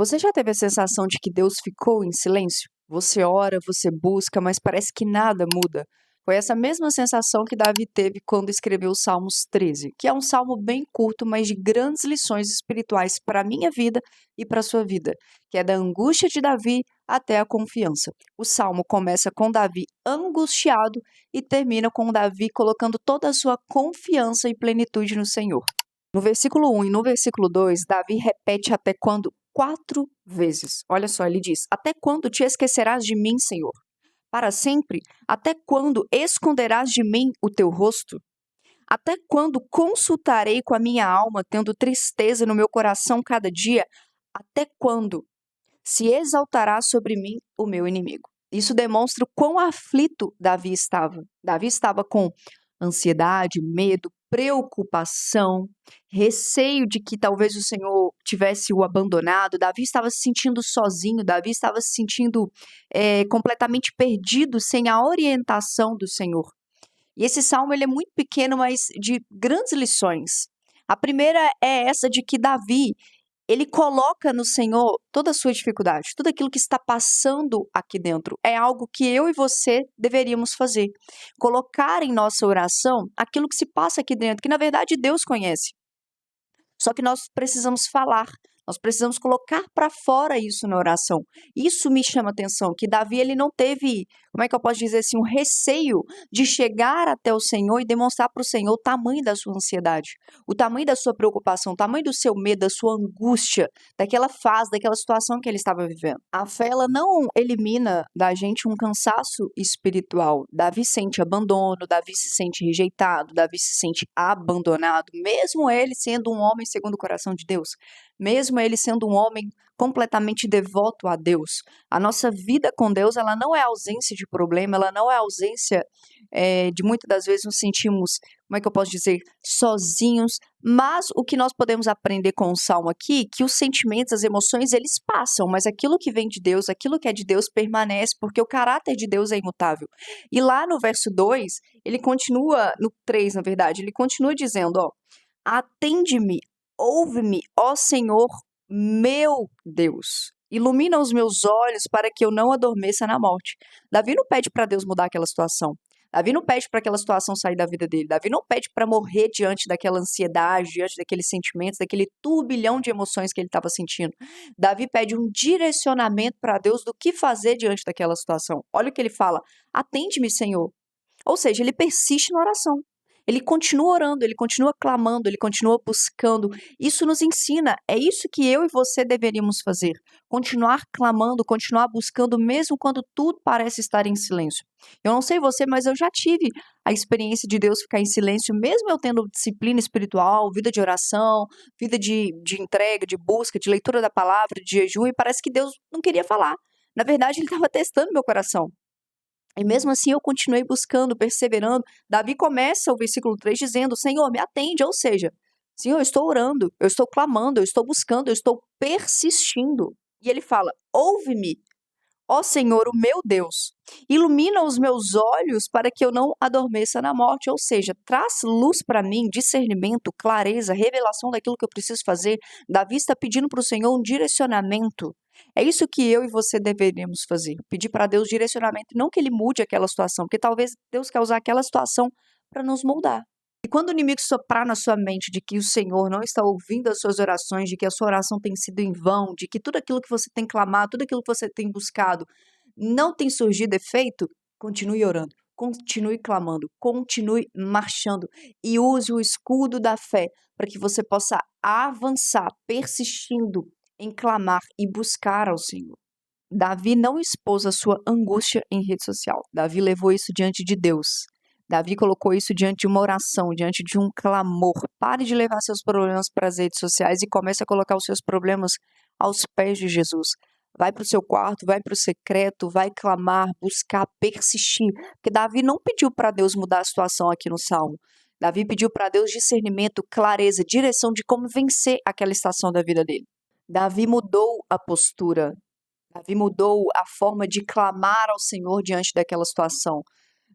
Você já teve a sensação de que Deus ficou em silêncio? Você ora, você busca, mas parece que nada muda. Foi essa mesma sensação que Davi teve quando escreveu o Salmos 13, que é um salmo bem curto, mas de grandes lições espirituais para a minha vida e para a sua vida, que é da angústia de Davi até a confiança. O salmo começa com Davi angustiado e termina com Davi colocando toda a sua confiança e plenitude no Senhor. No versículo 1 e no versículo 2, Davi repete até quando 4 vezes. Olha só, ele diz: Até quando te esquecerás de mim, Senhor? Para sempre? Até quando esconderás de mim o teu rosto? Até quando consultarei com a minha alma, tendo tristeza no meu coração cada dia? Até quando se exaltará sobre mim o meu inimigo? Isso demonstra o quão aflito Davi estava. Davi estava com ansiedade, medo, preocupação, receio de que talvez o Senhor tivesse o abandonado. Davi estava se sentindo sozinho, Davi estava se sentindo completamente perdido, sem a orientação do Senhor. E esse salmo ele é muito pequeno, mas de grandes lições. A primeira é essa de que Davi ele coloca no Senhor toda a sua dificuldade, tudo aquilo que está passando aqui dentro. É algo que eu e você deveríamos fazer. Colocar em nossa oração aquilo que se passa aqui dentro, que na verdade Deus conhece. Só que nós precisamos falar, nós precisamos colocar para fora isso na oração. Isso me chama atenção, que Davi ele não teve, como é que eu posso dizer assim, um receio de chegar até o Senhor e demonstrar para o Senhor o tamanho da sua ansiedade, o tamanho da sua preocupação, o tamanho do seu medo, da sua angústia, daquela fase, daquela situação que ele estava vivendo. A fé ela não elimina da gente um cansaço espiritual. Davi sente abandono, Davi se sente rejeitado, Davi se sente abandonado, mesmo ele sendo um homem segundo o coração de Deus, mesmo ele sendo um homem completamente devoto a Deus. A nossa vida com Deus, ela não é ausência de problema, ela não é ausência de muitas das vezes nos sentimos, como é que eu posso dizer, sozinhos, mas o que nós podemos aprender com o Salmo aqui, que os sentimentos, as emoções, eles passam, mas aquilo que vem de Deus, aquilo que é de Deus permanece, porque o caráter de Deus é imutável. E lá no verso 2, ele continua, no 3 na verdade, ele continua dizendo, ó, atende-me, ouve-me, ó Senhor, meu Deus. Ilumina os meus olhos para que eu não adormeça na morte. Davi não pede para Deus mudar aquela situação. Davi não pede para aquela situação sair da vida dele. Davi não pede para morrer diante daquela ansiedade, diante daqueles sentimentos, daquele turbilhão de emoções que ele estava sentindo. Davi pede um direcionamento para Deus do que fazer diante daquela situação. Olha o que ele fala: atende-me, Senhor. Ou seja, ele persiste na oração. Ele continua orando, ele continua clamando, ele continua buscando. Isso nos ensina, é isso que eu e você deveríamos fazer. Continuar clamando, continuar buscando, mesmo quando tudo parece estar em silêncio. Eu não sei você, mas eu já tive a experiência de Deus ficar em silêncio, mesmo eu tendo disciplina espiritual, vida de oração, vida de entrega, de busca, de leitura da palavra, de jejum, e parece que Deus não queria falar. Na verdade, ele estava testando meu coração. E mesmo assim eu continuei buscando, perseverando. Davi começa o versículo 3 dizendo: Senhor, me atende. Ou seja, Senhor, eu estou orando, eu estou clamando, eu estou buscando, eu estou persistindo. E ele fala: ouve-me, ó Senhor, o meu Deus, ilumina os meus olhos para que eu não adormeça na morte. Ou seja, traz luz para mim, discernimento, clareza, revelação daquilo que eu preciso fazer. Davi está pedindo para o Senhor um direcionamento. É isso que eu e você deveríamos fazer. Pedir para Deus direcionamento, não que Ele mude aquela situação, porque talvez Deus quer usar aquela situação para nos moldar. E quando o inimigo soprar na sua mente de que o Senhor não está ouvindo as suas orações, de que a sua oração tem sido em vão, de que tudo aquilo que você tem clamado, tudo aquilo que você tem buscado não tem surgido efeito, continue orando, continue clamando, continue marchando e use o escudo da fé para que você possa avançar, persistindo em clamar e buscar ao Senhor. Davi não expôs a sua angústia em rede social. Davi levou isso diante de Deus. Davi colocou isso diante de uma oração, diante de um clamor. Pare de levar seus problemas para as redes sociais e comece a colocar os seus problemas aos pés de Jesus. Vai para o seu quarto, vai para o secreto, vai clamar, buscar, persistir. Porque Davi não pediu para Deus mudar a situação aqui no Salmo. Davi pediu para Deus discernimento, clareza, direção de como vencer aquela estação da vida dele. Davi mudou a postura. Davi mudou a forma de clamar ao Senhor diante daquela situação.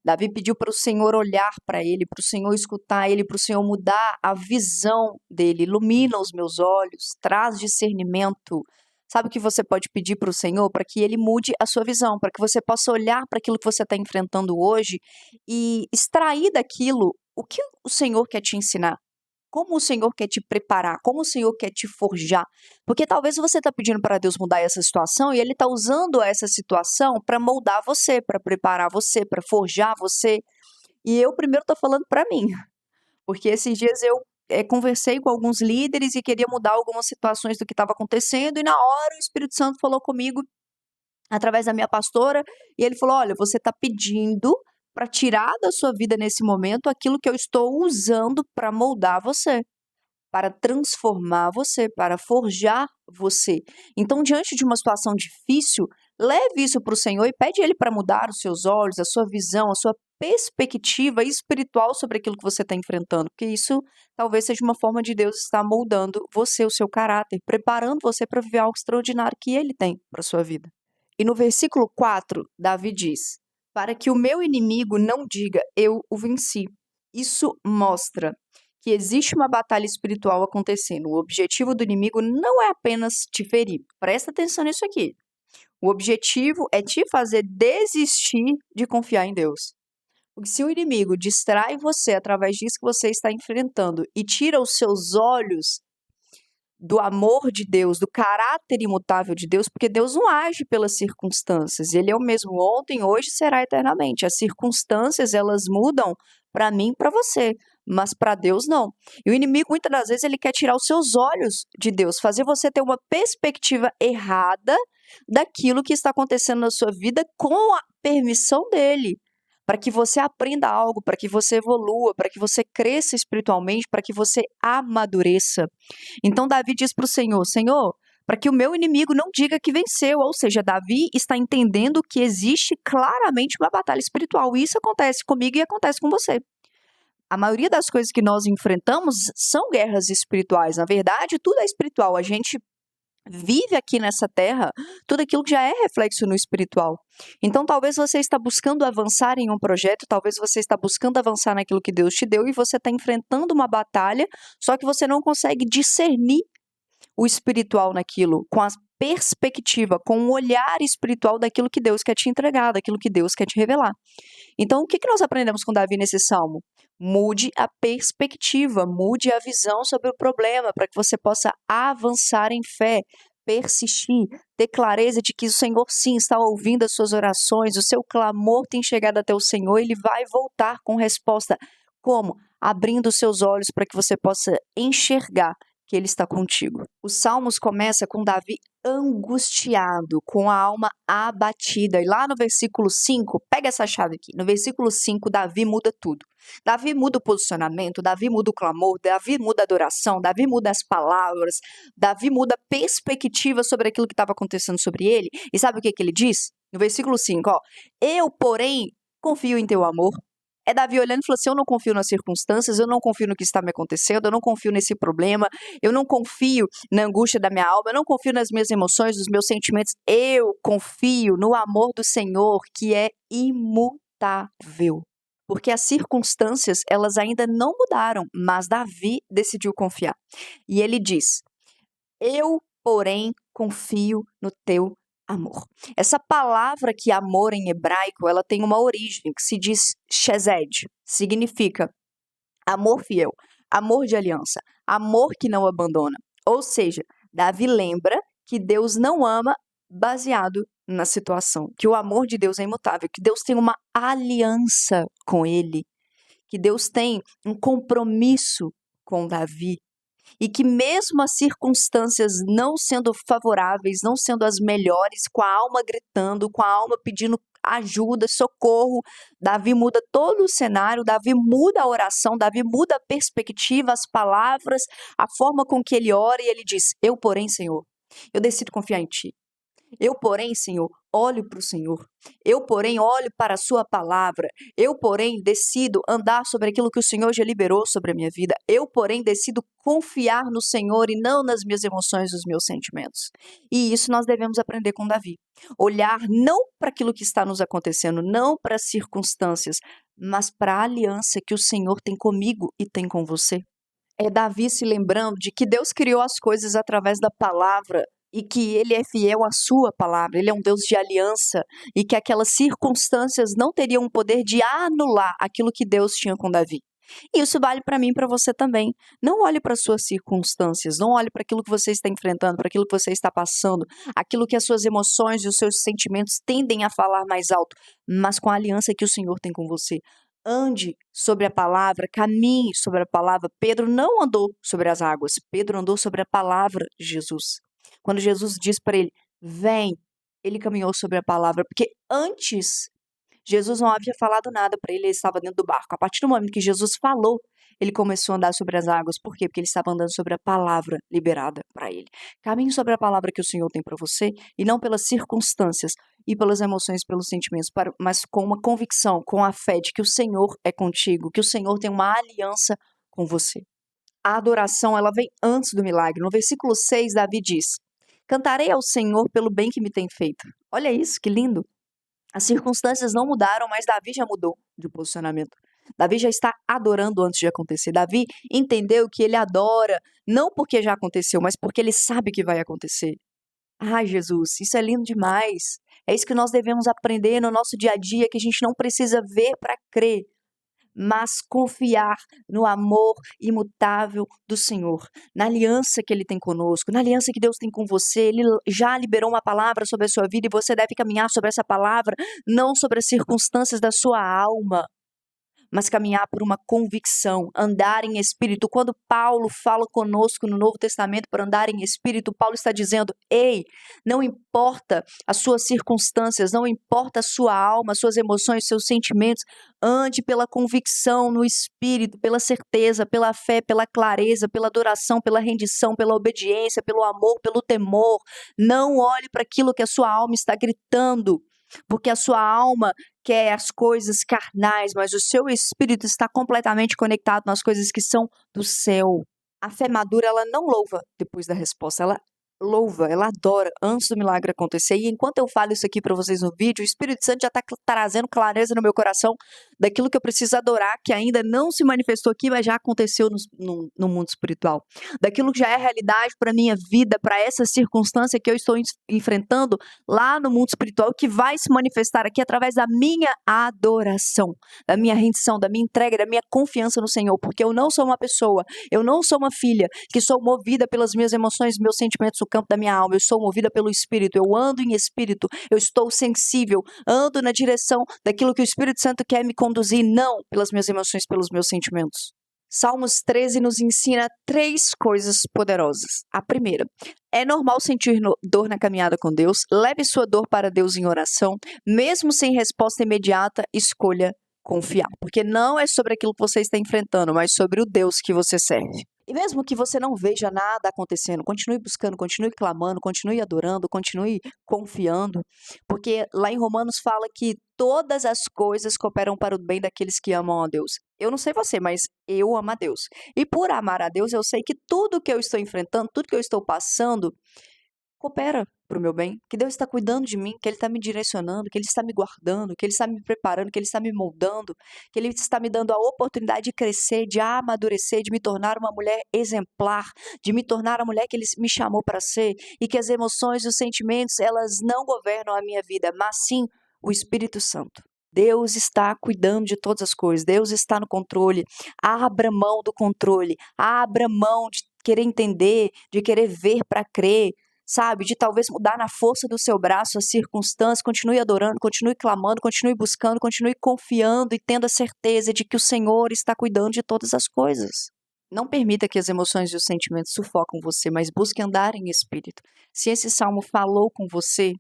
Davi pediu para o Senhor olhar para ele, para o Senhor escutar ele, para o Senhor mudar a visão dele. Ilumina os meus olhos, traz discernimento, Sabe o que você pode pedir para o Senhor? Para que Ele mude a sua visão, para que você possa olhar para aquilo que você está enfrentando hoje e extrair daquilo o que o Senhor quer te ensinar. Como o Senhor quer te preparar, como o Senhor quer te forjar. Porque talvez você está pedindo para Deus mudar essa situação e Ele está usando essa situação para moldar você, para preparar você, para forjar você. E eu primeiro estou falando para mim, porque esses dias eu conversei com alguns líderes e queria mudar algumas situações do que estava acontecendo, e na hora o Espírito Santo falou comigo através da minha pastora, e ele falou: "Olha, você está pedindo para tirar da sua vida nesse momento aquilo que eu estou usando para moldar você, para transformar você, para forjar você. Então, diante de uma situação difícil, leve isso para o Senhor e pede Ele para mudar os seus olhos, a sua visão, a sua perspectiva espiritual sobre aquilo que você está enfrentando, porque isso talvez seja uma forma de Deus estar moldando você, o seu caráter, preparando você para viver algo extraordinário que Ele tem para sua vida." E no versículo 4, Davi diz: "Para que o meu inimigo não diga, eu o venci." Isso mostra que existe uma batalha espiritual acontecendo. O objetivo do inimigo não é apenas te ferir. Presta atenção nisso aqui. O objetivo é te fazer desistir de confiar em Deus. Porque se o inimigo distrai você através disso que você está enfrentando e tira os seus olhos do amor de Deus, do caráter imutável de Deus, porque Deus não age pelas circunstâncias. Ele é o mesmo ontem, hoje e será eternamente. As circunstâncias, elas mudam para mim e para você, mas para Deus não. E o inimigo, muitas das vezes, ele quer tirar os seus olhos de Deus, fazer você ter uma perspectiva errada daquilo que está acontecendo na sua vida com a permissão dele, para que você aprenda algo, para que você evolua, para que você cresça espiritualmente, para que você amadureça. Então Davi diz para o Senhor: "Senhor, para que o meu inimigo não diga que venceu." Ou seja, Davi está entendendo que existe claramente uma batalha espiritual. E isso acontece comigo e acontece com você. A maioria das coisas que nós enfrentamos são guerras espirituais. Na verdade, tudo é espiritual. A gente vive aqui nessa terra tudo aquilo que já é reflexo no espiritual. Então, talvez você está buscando avançar em um projeto, talvez você está buscando avançar naquilo que Deus te deu e você está enfrentando uma batalha, só que você não consegue discernir o espiritual naquilo, com a perspectiva, com o olhar espiritual daquilo que Deus quer te entregar, daquilo que Deus quer te revelar. Então, o que nós aprendemos com Davi nesse salmo? Mude a perspectiva, mude a visão sobre o problema, para que você possa avançar em fé, persistir, ter clareza de que o Senhor sim está ouvindo as suas orações, o seu clamor tem chegado até o Senhor, ele vai voltar com resposta. Como? Abrindo os seus olhos para que você possa enxergar que ele está contigo. Os Salmos começa com Davi angustiado, com a alma abatida. E lá no versículo 5, pega essa chave aqui. No versículo 5, Davi muda tudo. Davi muda o posicionamento, Davi muda o clamor, Davi muda a adoração, Davi muda as palavras, Davi muda a perspectiva sobre aquilo que estava acontecendo sobre ele. E sabe o que ele diz? No versículo 5, ó: "Eu, porém, confio em teu amor." É Davi olhando e falou assim: "Eu não confio nas circunstâncias, eu não confio no que está me acontecendo, eu não confio nesse problema, eu não confio na angústia da minha alma, eu não confio nas minhas emoções, nos meus sentimentos, eu confio no amor do Senhor, que é imutável." Porque as circunstâncias, elas ainda não mudaram, mas Davi decidiu confiar. E ele diz: "Eu, porém, confio no teu amor." Essa palavra que amor em hebraico, ela tem uma origem que se diz chesed, significa amor fiel, amor de aliança, amor que não abandona. Ou seja, Davi lembra que Deus não ama baseado na situação, que o amor de Deus é imutável, que Deus tem uma aliança com ele, que Deus tem um compromisso com Davi. E que mesmo as circunstâncias não sendo favoráveis, não sendo as melhores, com a alma gritando, com a alma pedindo ajuda, socorro, Davi muda todo o cenário, Davi muda a oração, Davi muda a perspectiva, as palavras, a forma com que ele ora, e ele diz: "Eu, porém, Senhor, eu decido confiar em ti. Eu, porém, Senhor, olho para o Senhor. Eu, porém, olho para a sua palavra. Eu, porém, decido andar sobre aquilo que o Senhor já liberou sobre a minha vida. Eu, porém, decido confiar no Senhor e não nas minhas emoções, nos meus sentimentos." E isso nós devemos aprender com Davi. Olhar não para aquilo que está nos acontecendo, não para as circunstâncias, mas para a aliança que o Senhor tem comigo e tem com você. É Davi se lembrando de que Deus criou as coisas através da palavra e que ele é fiel à sua palavra, ele é um Deus de aliança, e que aquelas circunstâncias não teriam o poder de anular aquilo que Deus tinha com Davi. E isso vale para mim e para você também. Não olhe para suas circunstâncias, não olhe para aquilo que você está enfrentando, para aquilo que você está passando, aquilo que as suas emoções e os seus sentimentos tendem a falar mais alto, mas com a aliança que o Senhor tem com você. Ande sobre a palavra, caminhe sobre a palavra. Pedro não andou sobre as águas, Pedro andou sobre a palavra de Jesus. Quando Jesus diz para ele, vem, ele caminhou sobre a palavra, porque antes Jesus não havia falado nada para ele, ele estava dentro do barco. A partir do momento que Jesus falou, ele começou a andar sobre as águas. Por quê? Porque ele estava andando sobre a palavra liberada para ele. Caminhe sobre a palavra que o Senhor tem para você e não pelas circunstâncias e pelas emoções, pelos sentimentos, mas com uma convicção, com a fé de que o Senhor é contigo, que o Senhor tem uma aliança com você. A adoração, ela vem antes do milagre. No versículo 6, Davi diz: cantarei ao Senhor pelo bem que me tem feito. Olha isso, que lindo. As circunstâncias não mudaram, mas Davi já mudou de posicionamento. Davi já está adorando antes de acontecer. Davi entendeu que ele adora não porque já aconteceu, mas porque ele sabe que vai acontecer. Ai, Jesus, isso é lindo demais. É isso que nós devemos aprender no nosso dia a dia, que a gente não precisa ver para crer, mas confiar no amor imutável do Senhor, na aliança que Ele tem conosco, na aliança que Deus tem com você. Ele já liberou uma palavra sobre a sua vida e você deve caminhar sobre essa palavra, não sobre as circunstâncias da sua alma, mas caminhar por uma convicção, andar em espírito. Quando Paulo fala conosco no Novo Testamento para andar em espírito, Paulo está dizendo: ei, não importa as suas circunstâncias, não importa a sua alma, suas emoções, seus sentimentos, ande pela convicção no espírito, pela certeza, pela fé, pela clareza, pela adoração, pela rendição, pela obediência, pelo amor, pelo temor. Não olhe para aquilo que a sua alma está gritando, porque a sua alma quer as coisas carnais, mas o seu espírito está completamente conectado nas coisas que são do céu. A fé madura, ela não louva depois da resposta, ela louva, ela adora antes do milagre acontecer. E enquanto eu falo isso aqui para vocês no vídeo, o Espírito Santo já está trazendo clareza no meu coração daquilo que eu preciso adorar, que ainda não se manifestou aqui, mas já aconteceu no mundo espiritual. Daquilo que já é realidade para minha vida, para essa circunstância que eu estou enfrentando lá no mundo espiritual, que vai se manifestar aqui através da minha adoração, da minha rendição, da minha entrega, da minha confiança no Senhor, porque eu não sou uma pessoa, eu não sou uma filha que sou movida pelas minhas emoções, meus sentimentos, o campo da minha alma. Eu sou movida pelo Espírito, eu ando em Espírito, eu estou sensível, ando na direção daquilo que o Espírito Santo quer me conduzir, não pelas minhas emoções, pelos meus sentimentos. Salmos 13 nos ensina 3 coisas poderosas. A primeira, é normal sentir dor na caminhada com Deus. Leve sua dor para Deus em oração. Mesmo sem resposta imediata, escolha confiar. Porque não é sobre aquilo que você está enfrentando, mas sobre o Deus que você serve. E mesmo que você não veja nada acontecendo, continue buscando, continue clamando, continue adorando, continue confiando. Porque lá em Romanos fala que todas as coisas cooperam para o bem daqueles que amam a Deus. Eu não sei você, mas eu amo a Deus. E por amar a Deus, eu sei que tudo que eu estou enfrentando, tudo que eu estou passando, coopera para o meu bem, que Deus está cuidando de mim, que Ele está me direcionando, que Ele está me guardando, que Ele está me preparando, que Ele está me moldando, que Ele está me dando a oportunidade de crescer, de amadurecer, de me tornar uma mulher exemplar, de me tornar a mulher que Ele me chamou para ser, e que as emoções e os sentimentos, elas não governam a minha vida, mas sim o Espírito Santo. Deus está cuidando de todas as coisas, Deus está no controle. Abra mão do controle, abra mão de querer entender, de querer ver para crer, sabe, de talvez mudar na força do seu braço as circunstâncias. Continue adorando, continue clamando, continue buscando, continue confiando e tendo a certeza de que o Senhor está cuidando de todas as coisas. Não permita que as emoções e os sentimentos sufocam você, mas busque andar em espírito. Se esse salmo falou com você,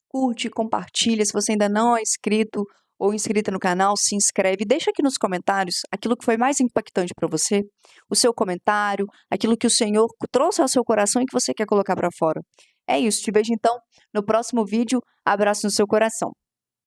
curte, compartilha. Se você ainda não é inscrito ou inscrita no canal, se inscreve. Deixa aqui nos comentários aquilo que foi mais impactante para você, o seu comentário, aquilo que o Senhor trouxe ao seu coração e que você quer colocar para fora. É isso, te vejo então no próximo vídeo. Abraço no seu coração.